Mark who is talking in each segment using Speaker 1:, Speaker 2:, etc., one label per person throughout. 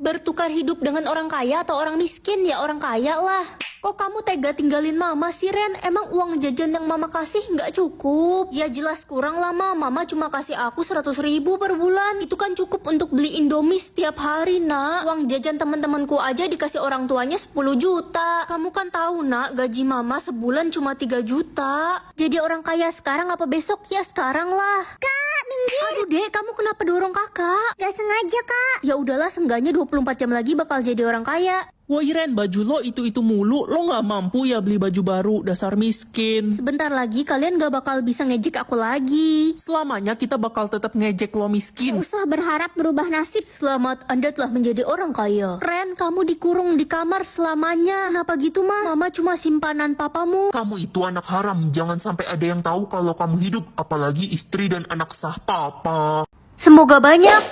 Speaker 1: Bertukar hidup dengan orang kaya atau orang miskin? Ya orang kaya lah. Kok kamu tega tinggalin mama sih, Ren? Emang uang jajan yang mama kasih nggak cukup? Ya jelas kurang lah, mama cuma kasih aku 100.000 per bulan. Itu kan cukup untuk beli Indomie setiap hari, nak. Uang jajan teman-temanku aja dikasih orang tuanya 10 juta. Kamu kan tahu, nak, gaji mama sebulan cuma 3 juta. Jadi orang kaya sekarang apa besok? Ya sekarang lah.
Speaker 2: Kak, minggir.
Speaker 1: Aduh, Dek, kamu kenapa dorong kakak?
Speaker 2: Gak sengaja, Kak.
Speaker 1: Ya udahlah, seenggaknya 24 jam lagi bakal jadi orang kaya.
Speaker 3: Woi Ren, baju lo itu mulu, lo nggak mampu ya beli baju baru, dasar miskin.
Speaker 1: Sebentar lagi kalian gak bakal bisa ngejek aku lagi.
Speaker 3: Selamanya kita bakal tetap ngejek lo miskin.
Speaker 1: Gak usah berharap berubah nasib. Selamat, Anda telah menjadi orang kaya. Ren, kamu dikurung di kamar selamanya. Kenapa gitu, Ma? Mama cuma simpanan papamu.
Speaker 3: Kamu itu anak haram, jangan sampai ada yang tahu kalau kamu hidup, apalagi istri dan anak sah papa.
Speaker 1: Semoga banyak.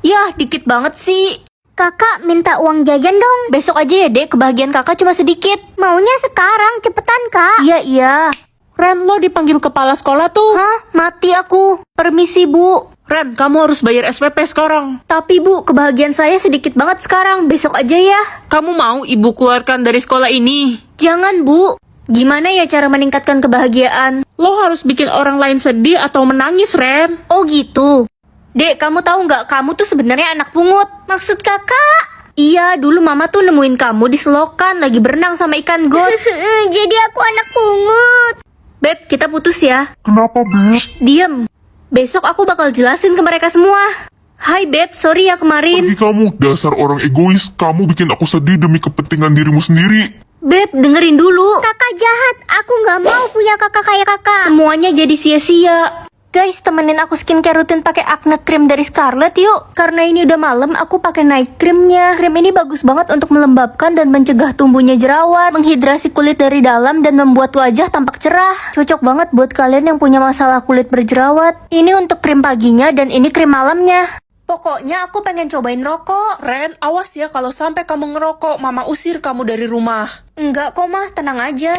Speaker 1: Yah, dikit banget sih.
Speaker 2: Kakak minta uang jajan dong.
Speaker 1: Besok aja ya, Dek. Kebahagiaan kakak cuma sedikit.
Speaker 2: Maunya sekarang, cepetan, Kak.
Speaker 1: Iya.
Speaker 3: Ren, lo dipanggil kepala sekolah tuh.
Speaker 1: Hah? Mati aku. Permisi, Bu.
Speaker 3: Ren, kamu harus bayar SPP sekarang.
Speaker 1: Tapi, Bu, kebahagiaan saya sedikit banget sekarang. Besok aja ya.
Speaker 3: Kamu mau ibu keluarkan dari sekolah ini?
Speaker 1: Jangan, Bu. Gimana ya cara meningkatkan kebahagiaan?
Speaker 3: Lo harus bikin orang lain sedih atau menangis, Ren.
Speaker 1: Oh gitu. Dek, kamu tahu nggak, kamu tuh sebenarnya anak pungut.
Speaker 2: Maksud kakak?
Speaker 1: Iya, dulu mama tuh nemuin kamu di selokan lagi berenang sama ikan got.
Speaker 2: Jadi aku anak pungut.
Speaker 1: Beb, kita putus ya.
Speaker 4: Kenapa, Beb?
Speaker 1: Diem. Besok aku bakal jelasin ke mereka semua. Hai Beb, sorry ya kemarin.
Speaker 4: Pergi kamu, dasar orang egois. Kamu bikin aku sedih demi kepentingan dirimu sendiri.
Speaker 1: Beb, dengerin dulu.
Speaker 2: Kakak jahat. Aku nggak mau punya kakak kayak kakak.
Speaker 1: Semuanya jadi sia-sia. Guys, temenin aku skincare rutin pakai acne cream dari Scarlett yuk. Karena ini udah malam, aku pakai night creamnya. Krim ini bagus banget untuk melembabkan dan mencegah tumbuhnya jerawat, menghidrasi kulit dari dalam dan membuat wajah tampak cerah. Cocok banget buat kalian yang punya masalah kulit berjerawat. Ini untuk krim paginya dan ini krim malamnya. Pokoknya aku pengen cobain rokok.
Speaker 3: Ren, awas ya kalau sampai kamu ngerokok, mama usir kamu dari rumah.
Speaker 1: Enggak kok, Mah, tenang aja.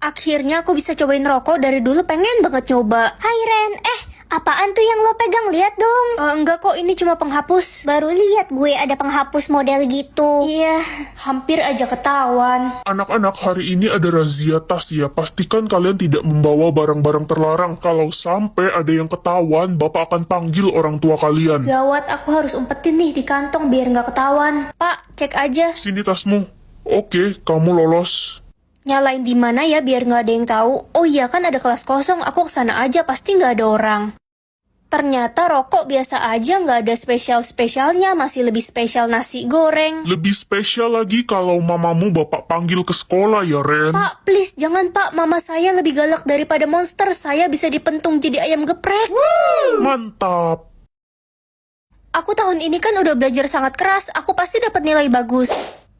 Speaker 1: Akhirnya aku bisa cobain rokok, dari dulu pengen banget nyoba.
Speaker 2: Hai Ren, apaan tuh yang lo pegang? Lihat dong.
Speaker 1: Enggak kok, ini cuma penghapus.
Speaker 2: Baru lihat gue ada penghapus model gitu.
Speaker 1: Iya, hampir aja ketahuan.
Speaker 4: Anak-anak, hari ini ada razia tas ya. Pastikan kalian tidak membawa barang-barang terlarang. Kalau sampai ada yang ketahuan, Bapak akan panggil orang tua kalian.
Speaker 1: Gawat, aku harus umpetin nih di kantong biar nggak ketahuan. Pak, cek aja.
Speaker 4: Sini tasmu. Oke, kamu lolos.
Speaker 1: Nyalain di mana ya biar nggak ada yang tahu. Oh iya kan ada kelas kosong, aku kesana aja pasti nggak ada orang. Ternyata rokok biasa aja, nggak ada spesial-spesialnya, masih lebih spesial nasi goreng.
Speaker 4: Lebih spesial lagi kalau mamamu Bapak panggil ke sekolah ya, Ren.
Speaker 1: Pak, please jangan Pak, mama saya lebih galak daripada monster, saya bisa dipentung jadi ayam geprek.
Speaker 4: Mantap.
Speaker 1: Aku tahun ini kan udah belajar sangat keras, aku pasti dapat nilai bagus.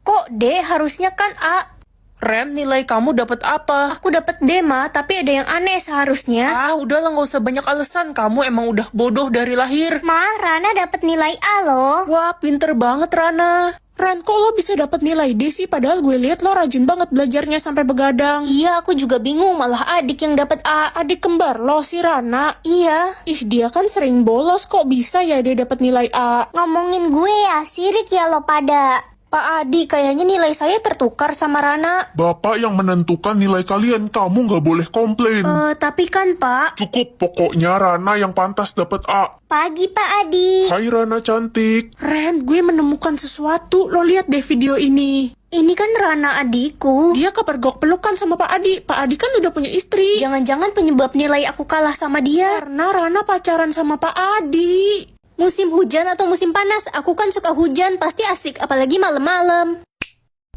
Speaker 1: Kok D, harusnya kan A.
Speaker 3: Ren, nilai kamu dapat apa?
Speaker 1: Aku dapat D, Ma, tapi ada yang aneh seharusnya.
Speaker 3: Ah, udahlah nggak usah banyak alasan. Kamu emang udah bodoh dari lahir.
Speaker 2: Ma, Rana dapat nilai A loh.
Speaker 3: Wah, pinter banget Rana. Ren, kok lo bisa dapat nilai D sih? Padahal gue lihat lo rajin banget belajarnya sampai begadang.
Speaker 1: Iya, aku juga bingung, malah adik yang dapat A.
Speaker 3: Adik kembar lo si Rana.
Speaker 1: Iya.
Speaker 3: Ih, dia kan sering bolos, kok bisa ya dia dapat nilai A?
Speaker 2: Ngomongin gue ya, sirik ya lo pada.
Speaker 1: Pak Adi, kayaknya nilai saya tertukar sama Rana.
Speaker 4: Bapak yang menentukan nilai kalian, kamu nggak boleh komplain.
Speaker 1: Tapi kan Pak.
Speaker 4: Cukup, pokoknya Rana yang pantas dapat A.
Speaker 2: Pagi Pak Adi.
Speaker 4: Hai Rana cantik.
Speaker 3: Ren, gue menemukan sesuatu. Lo lihat deh video ini.
Speaker 1: Ini kan Rana adikku.
Speaker 3: Dia kepergok pelukan sama Pak Adi. Pak Adi kan udah punya istri.
Speaker 1: Jangan-jangan penyebab nilai aku kalah sama dia.
Speaker 3: Karena Rana pacaran sama Pak Adi.
Speaker 1: Musim hujan atau musim panas, aku kan suka hujan, pasti asik, apalagi malam-malam.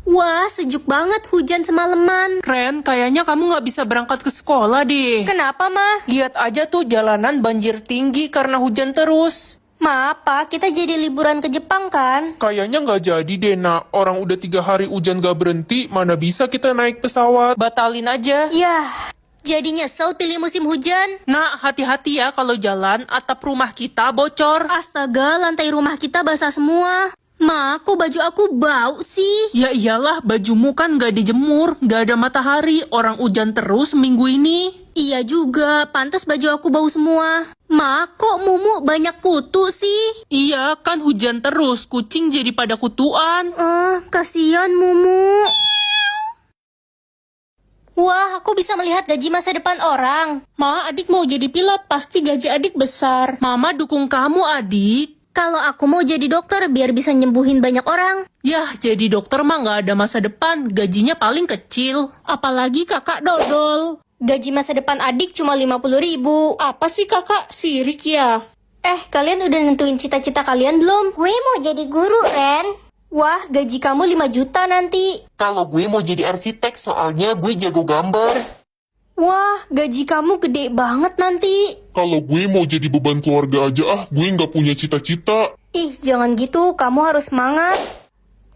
Speaker 1: Wah, sejuk banget hujan semalaman.
Speaker 3: Ren, kayaknya kamu nggak bisa berangkat ke sekolah deh.
Speaker 1: Kenapa, Ma?
Speaker 3: Lihat aja tuh jalanan banjir tinggi karena hujan terus.
Speaker 1: Ma, Pak, kita jadi liburan ke Jepang kan?
Speaker 4: Kayaknya nggak jadi deh, Nak. Orang udah 3 hari hujan gak berhenti, mana bisa kita naik pesawat.
Speaker 3: Batalin aja.
Speaker 1: Yah, jadi nyesel pilih musim hujan.
Speaker 3: Nah, hati-hati ya kalau jalan, atap rumah kita bocor.
Speaker 1: Astaga, lantai rumah kita basah semua. Ma, kok baju aku bau sih?
Speaker 3: Ya iyalah, bajumu kan gak dijemur, gak ada matahari, orang hujan terus minggu ini.
Speaker 1: Iya juga, pantas baju aku bau semua. Ma, kok Mumu banyak kutu sih?
Speaker 3: Iya, kan hujan terus, kucing jadi pada kutuan.
Speaker 1: Kasihan Mumu. Wah, aku bisa melihat gaji masa depan orang.
Speaker 3: Ma, adik mau jadi pilot, pasti gaji adik besar. Mama dukung kamu, adik.
Speaker 1: Kalau aku mau jadi dokter biar bisa nyembuhin banyak orang.
Speaker 3: Yah, jadi dokter mah nggak ada masa depan, gajinya paling kecil. Apalagi kakak dodol.
Speaker 1: Gaji masa depan adik cuma 50.000.
Speaker 3: Apa sih kakak, sirik ya?
Speaker 1: Kalian udah nentuin cita-cita kalian belum?
Speaker 2: Gue mau jadi guru, Ren.
Speaker 1: Wah, gaji kamu 5 juta nanti.
Speaker 3: Kalau gue mau jadi arsitek, soalnya gue jago gambar.
Speaker 1: Wah, gaji kamu gede banget nanti.
Speaker 4: Kalau gue mau jadi beban keluarga aja gue nggak punya cita-cita.
Speaker 1: Ih, jangan gitu, kamu harus semangat.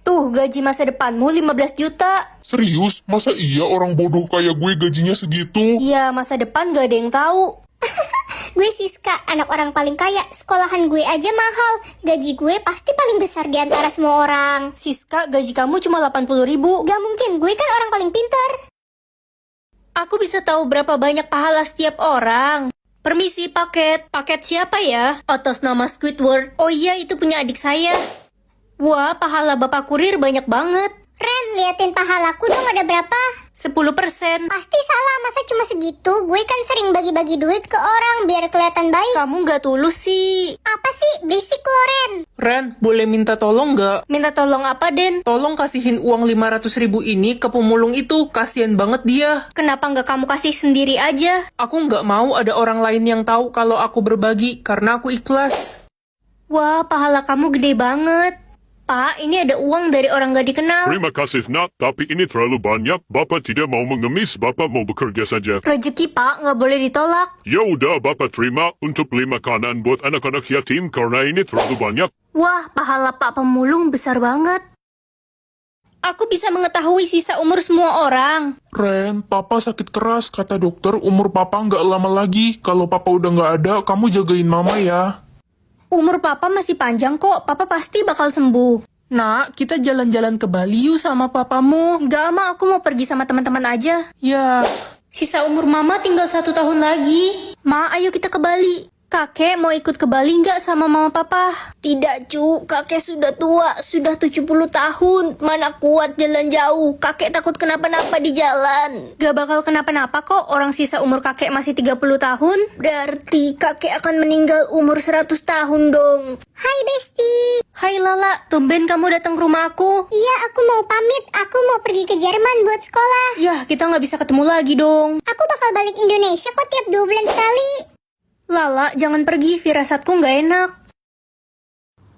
Speaker 1: Tuh, gaji masa depanmu 15 juta.
Speaker 4: Serius? Masa iya orang bodoh kayak gue gajinya segitu?
Speaker 1: Ya, masa depan gak ada yang tahu.
Speaker 2: Gue Siska, anak orang paling kaya. Sekolahan gue aja mahal. Gaji gue pasti paling besar di antara semua orang.
Speaker 1: Siska, gaji kamu cuma 80.000.
Speaker 2: Gak mungkin, gue kan orang paling pintar.
Speaker 1: Aku bisa tahu berapa banyak pahala setiap orang. Permisi, paket. Paket siapa ya? Atas nama Squidward. Oh iya, itu punya adik saya. Wah, pahala bapak kurir banyak banget.
Speaker 2: Ren, liatin pahalaku dong ada berapa?
Speaker 1: 10%.
Speaker 2: Pasti salah, masa cuma segitu? Gue kan sering bagi-bagi duit ke orang biar kelihatan baik.
Speaker 1: Kamu gak tulus sih.
Speaker 2: Apa sih? Berisik lo, Ren.
Speaker 3: Ren, boleh minta tolong nggak?
Speaker 1: Minta tolong apa, Den?
Speaker 3: Tolong kasihin uang 500.000 ini ke pemulung itu, kasihan banget dia.
Speaker 1: Kenapa nggak kamu kasih sendiri aja?
Speaker 3: Aku nggak mau ada orang lain yang tahu kalau aku berbagi, karena aku ikhlas.
Speaker 1: Wah, pahala kamu gede banget. Pak, ini ada uang dari orang gak dikenal.
Speaker 5: Terima kasih nak, tapi ini terlalu banyak. Bapak tidak mau mengemis, Bapak mau bekerja saja.
Speaker 1: Rezeki, Pak, nggak boleh ditolak.
Speaker 5: Ya udah, Bapak terima untuk beli makanan buat anak-anak yatim karena ini terlalu banyak.
Speaker 1: Wah, pahala Pak Pemulung besar banget. Aku bisa mengetahui sisa umur semua orang.
Speaker 4: Ren, papa sakit keras. Kata dokter umur papa nggak lama lagi. Kalau papa udah nggak ada, kamu jagain mama ya.
Speaker 1: Umur Papa masih panjang kok, Papa pasti bakal sembuh.
Speaker 3: Nak, kita jalan-jalan ke Bali yuk sama papamu.
Speaker 1: Enggak, Ma, aku mau pergi sama teman-teman aja.
Speaker 3: Ya,
Speaker 1: Sisa umur Mama tinggal 1 tahun lagi. Ma, ayo kita ke Bali. Kakek mau ikut ke Bali nggak sama Mama Papa? Tidak, Cu. Kakek sudah tua, sudah 70 tahun. Mana kuat jalan jauh. Kakek takut kenapa-napa di jalan. Gak bakal kenapa-napa kok. Orang sisa umur kakek masih 30 tahun. Berarti kakek akan meninggal umur 100 tahun dong.
Speaker 2: Hai, Besti.
Speaker 1: Hai Lala, tumben kamu datang ke rumah aku.
Speaker 2: Iya, aku mau pamit. Aku mau pergi ke Jerman buat sekolah.
Speaker 1: Yah, kita nggak bisa ketemu lagi dong.
Speaker 2: Aku bakal balik Indonesia kok tiap 2 bulan sekali.
Speaker 1: Lala, jangan pergi, firasatku nggak enak.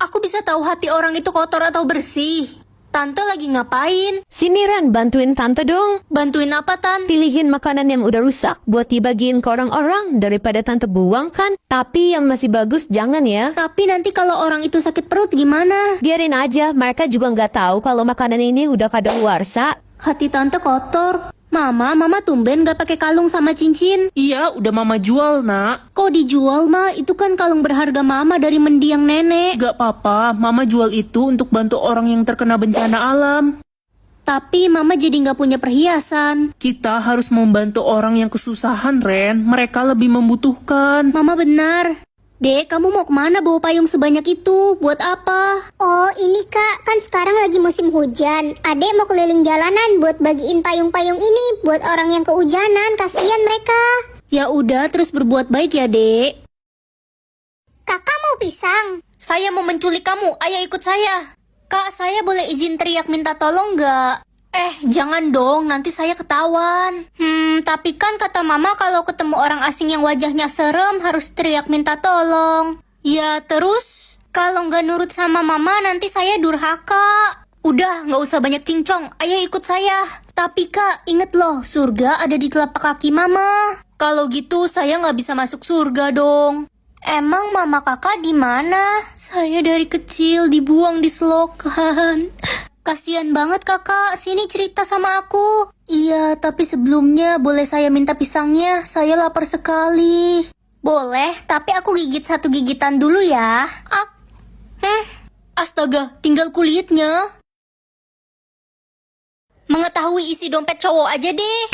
Speaker 1: Aku bisa tahu hati orang itu kotor atau bersih. Tante lagi ngapain?
Speaker 6: Sini Ran, bantuin tante dong.
Speaker 1: Bantuin apa, Tan?
Speaker 6: Pilihin makanan yang udah rusak buat dibagiin ke orang-orang daripada tante buang kan. Tapi yang masih bagus jangan ya.
Speaker 1: Tapi nanti kalau orang itu sakit perut gimana?
Speaker 6: Biarin aja, mereka juga nggak tahu kalau makanan ini udah kadaluarsa.
Speaker 1: Hati tante kotor. Mama tumben gak pakai kalung sama cincin.
Speaker 3: iya udah mama jual nak.
Speaker 1: Kok dijual, Ma? Itu kan kalung berharga Mama dari mendiang nenek.
Speaker 3: Gak apa-apa, mama jual itu untuk bantu orang yang terkena bencana alam.
Speaker 1: Tapi Mama jadi gak punya perhiasan.
Speaker 3: Kita harus membantu orang yang kesusahan, Ren. Mereka lebih membutuhkan.
Speaker 1: Mama benar. Dek, kamu mau kemana bawa payung sebanyak itu? Buat apa?
Speaker 2: Oh, ini Kak, kan sekarang lagi musim hujan. Adek mau keliling jalanan buat bagiin payung-payung ini buat orang yang kehujanan, kasihan mereka.
Speaker 1: Ya udah, terus berbuat baik ya, Dek.
Speaker 2: Kakak mau pisang?
Speaker 1: Saya mau menculik kamu, ayo ikut saya. Kak, saya boleh izin teriak minta tolong nggak? Jangan dong, nanti saya ketahuan. Tapi kan kata Mama kalau ketemu orang asing yang wajahnya serem harus teriak minta tolong. Ya terus, kalau nggak nurut sama Mama nanti saya durhaka. Udah, nggak usah banyak cincong, ayo ikut saya. Tapi Kak, inget loh, surga ada di telapak kaki Mama. Kalau gitu saya nggak bisa masuk surga dong. Emang Mama Kakak di mana? Saya dari kecil dibuang di selokan. Kasian banget Kakak, sini cerita sama aku. Iya, tapi sebelumnya boleh saya minta pisangnya? Saya lapar sekali. Boleh, tapi aku gigit 1 gigitan dulu ya. Astaga, tinggal kulitnya. Mengetahui isi dompet cowok aja deh.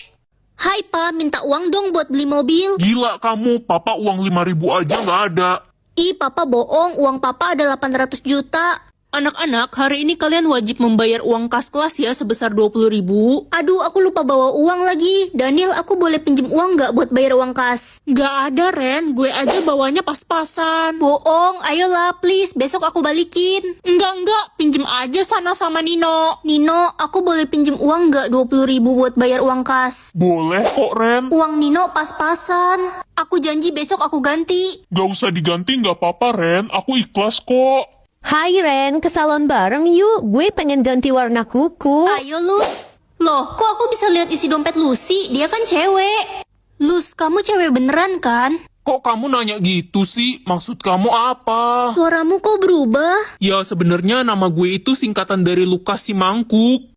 Speaker 1: Hai Pa, minta uang dong buat beli mobil.
Speaker 4: Gila kamu, papa uang 5.000 aja nggak ada.
Speaker 1: Ih, Papa bohong, uang Papa ada 800 juta.
Speaker 3: Anak-anak, hari ini kalian wajib membayar uang kas kelas ya sebesar 20.000.
Speaker 1: Aduh, aku lupa bawa uang lagi. Daniel, aku boleh pinjem uang nggak buat bayar uang kas?
Speaker 3: Nggak ada, Ren. Gue aja bawanya pas-pasan.
Speaker 1: Bohong, ayolah please, besok aku balikin.
Speaker 3: Enggak. Pinjem aja sana sama Nino.
Speaker 1: Nino, aku boleh pinjem uang nggak 20.000 buat bayar uang kas?
Speaker 4: Boleh kok, Ren.
Speaker 1: Uang Nino pas-pasan. Aku janji besok aku ganti.
Speaker 4: Gak usah diganti, nggak apa-apa, Ren. Aku ikhlas kok.
Speaker 6: Hai Ren, ke salon bareng yuk. Gue pengen ganti warna kuku.
Speaker 1: Ayo, Lus. Loh, kok aku bisa lihat isi dompet Lucy? Dia kan cewek. Lus, kamu cewek beneran kan?
Speaker 7: Kok kamu nanya gitu sih? Maksud kamu apa?
Speaker 1: Suaramu kok berubah?
Speaker 7: Ya sebenarnya nama gue itu singkatan dari Lukas si Mangkuk.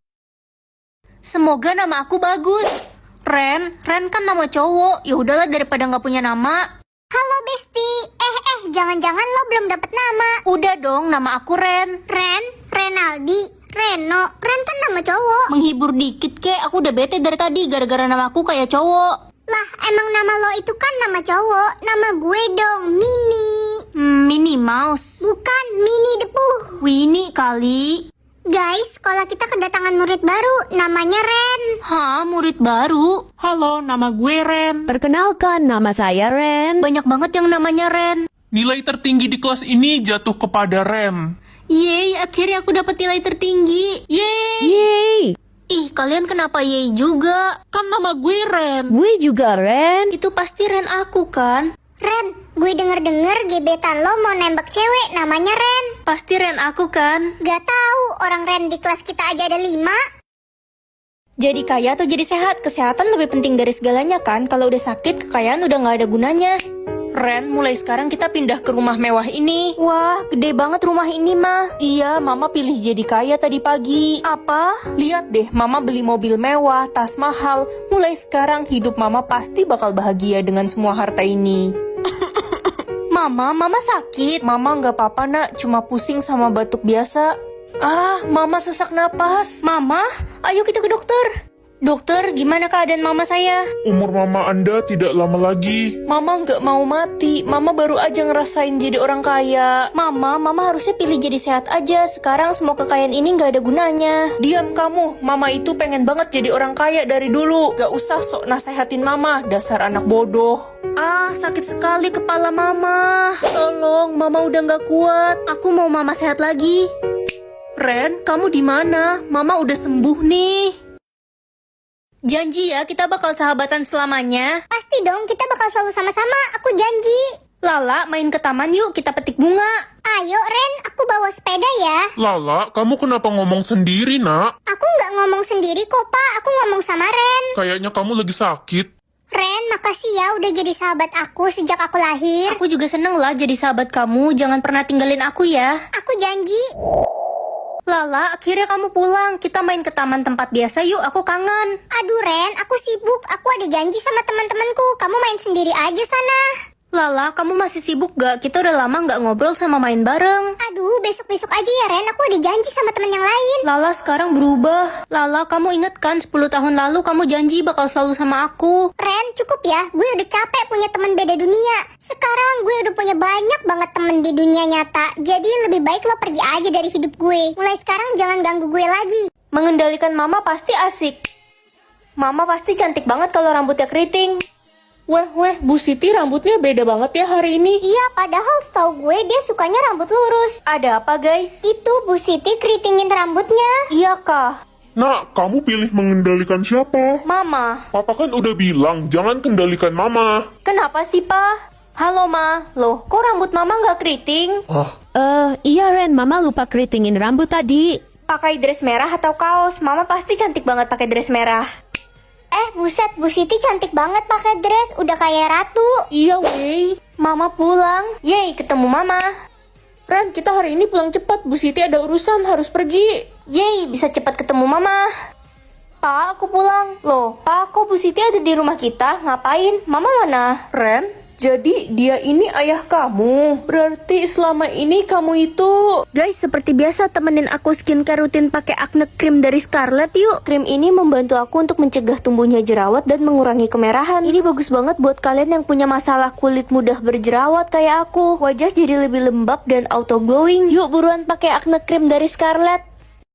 Speaker 1: Semoga nama aku bagus. Ren kan nama cowok. Ya udahlah daripada nggak punya nama.
Speaker 2: Halo Besti. Jangan-jangan lo belum dapet nama.
Speaker 1: Udah dong, nama aku Ren.
Speaker 2: Ren, Renaldi, Reno. Ren kan nama cowok.
Speaker 1: Menghibur dikit kek, aku udah bete dari tadi gara-gara nama aku kayak cowok.
Speaker 2: Lah, emang nama lo itu kan nama cowok. Nama gue dong, Mini.
Speaker 1: Minnie Mouse.
Speaker 2: Bukan Mini the Pooh.
Speaker 1: Winnie kali.
Speaker 2: Guys, sekolah kita kedatangan murid baru. Namanya Ren.
Speaker 1: Hah, murid baru?
Speaker 3: Halo, nama gue Ren.
Speaker 6: Perkenalkan, nama saya Ren.
Speaker 1: Banyak banget yang namanya Ren.
Speaker 7: Nilai tertinggi di kelas ini jatuh kepada Ren.
Speaker 1: Yeay, akhirnya aku dapat nilai tertinggi.
Speaker 3: Yeay,
Speaker 6: Yeay,
Speaker 1: Ih, kalian kenapa yeay juga?
Speaker 3: kan nama gue Ren.
Speaker 6: gue juga Ren.
Speaker 1: Itu pasti Ren aku kan?
Speaker 2: Ren, gue denger-denger gebetan lo mau nembak cewek namanya Ren.
Speaker 1: Pasti Ren aku kan?
Speaker 2: Gak tahu, orang Ren di kelas kita aja ada 5.
Speaker 1: Jadi kaya atau jadi sehat? Kesehatan lebih penting dari segalanya kan? Kalau udah sakit, kekayaan udah nggak ada gunanya.
Speaker 3: Ren, mulai sekarang kita pindah ke rumah mewah ini.
Speaker 1: Wah, gede banget rumah ini mah.
Speaker 3: Iya, Mama pilih jadi kaya tadi pagi.
Speaker 1: Apa?
Speaker 3: Lihat deh, Mama beli mobil mewah, tas mahal. Mulai sekarang hidup Mama pasti bakal bahagia dengan semua harta ini.
Speaker 1: Mama sakit.
Speaker 3: Mama nggak apa-apa nak, cuma pusing sama batuk biasa. Ah, Mama sesak napas.
Speaker 1: Mama, ayo kita ke dokter. Dokter, gimana keadaan mama saya?
Speaker 4: Umur mama Anda tidak lama lagi.
Speaker 3: Mama nggak mau mati. Mama baru aja ngerasain jadi orang kaya.
Speaker 1: Mama harusnya pilih jadi sehat aja. Sekarang semua kekayaan ini nggak ada gunanya.
Speaker 3: Diam kamu, Mama itu pengen banget jadi orang kaya dari dulu. Gak usah sok nasehatin Mama, dasar anak bodoh.
Speaker 1: Ah, sakit sekali kepala mama. Tolong, mama udah nggak kuat. Aku mau mama sehat lagi.
Speaker 3: Ren, kamu di mana? Mama udah sembuh nih.
Speaker 1: Janji ya, kita bakal sahabatan selamanya.
Speaker 2: Pasti dong, kita bakal selalu sama-sama. Aku janji.
Speaker 1: Lala, main ke taman yuk, kita petik bunga.
Speaker 2: Ayo Ren, aku bawa sepeda ya.
Speaker 4: Lala, kamu kenapa ngomong sendiri, nak?
Speaker 2: Aku nggak ngomong sendiri kok, Pak. Aku ngomong sama Ren.
Speaker 4: Kayaknya kamu lagi sakit.
Speaker 2: Ren, makasih ya udah jadi sahabat aku sejak aku lahir.
Speaker 1: Aku juga seneng lah jadi sahabat kamu. Jangan pernah tinggalin aku ya.
Speaker 2: Aku janji.
Speaker 1: Lala, akhirnya kamu pulang. Kita main ke taman tempat biasa yuk, aku kangen.
Speaker 2: Aduh Ren, aku sibuk. Aku ada janji sama teman-temanku. Kamu main sendiri aja sana.
Speaker 1: Lala, kamu masih sibuk gak? Kita udah lama gak ngobrol sama main bareng.
Speaker 2: Aduh, besok-besok aja ya Ren. Aku ada janji sama teman yang lain.
Speaker 1: Lala sekarang berubah. Lala, kamu inget kan 10 tahun lalu kamu janji bakal selalu sama aku.
Speaker 2: Ren, cukup ya. Gue udah capek punya teman beda dunia. Sekarang gue udah punya banyak banget temen di dunia nyata. Jadi lebih baik lo pergi aja dari hidup gue. Mulai sekarang jangan ganggu gue lagi.
Speaker 1: Mengendalikan mama pasti asik. Mama pasti cantik banget kalau rambutnya keriting.
Speaker 3: Weh, Bu Siti rambutnya beda banget ya hari ini.
Speaker 2: Iya, padahal setahu gue dia sukanya rambut lurus.
Speaker 1: Ada apa guys?
Speaker 2: Itu Bu Siti keritingin rambutnya.
Speaker 1: Iya kah?
Speaker 4: Nak, kamu pilih mengendalikan siapa?
Speaker 1: Mama.
Speaker 4: Papa kan udah bilang, jangan kendalikan mama.
Speaker 1: Kenapa sih pa? Halo ma. Loh, kok rambut mama nggak keriting?
Speaker 6: Iya Ren, Mama lupa keritingin rambut tadi.
Speaker 1: Pakai dress merah atau kaos? Mama pasti cantik banget pakai dress merah.
Speaker 2: Buset, Bu Siti cantik banget pakai dress, udah kayak ratu.
Speaker 3: Iya weh.
Speaker 1: Mama pulang. Yeay, ketemu mama.
Speaker 3: Ren, kita hari ini pulang cepat. Bu Siti ada urusan, harus pergi.
Speaker 1: Yeay, bisa cepat ketemu mama. Pa, aku pulang. Loh, pa, kok Bu Siti ada di rumah kita? Ngapain? Mama mana?
Speaker 3: Ren, Jadi dia ini ayah kamu. Berarti selama ini kamu itu...
Speaker 1: Guys, seperti biasa temenin aku skincare rutin pakai acne cream dari Scarlett yuk. Krim ini membantu aku untuk mencegah tumbuhnya jerawat dan mengurangi kemerahan. Ini bagus banget buat kalian yang punya masalah kulit mudah berjerawat kayak aku. Wajah jadi lebih lembab dan auto glowing. Yuk buruan pakai acne cream dari Scarlett.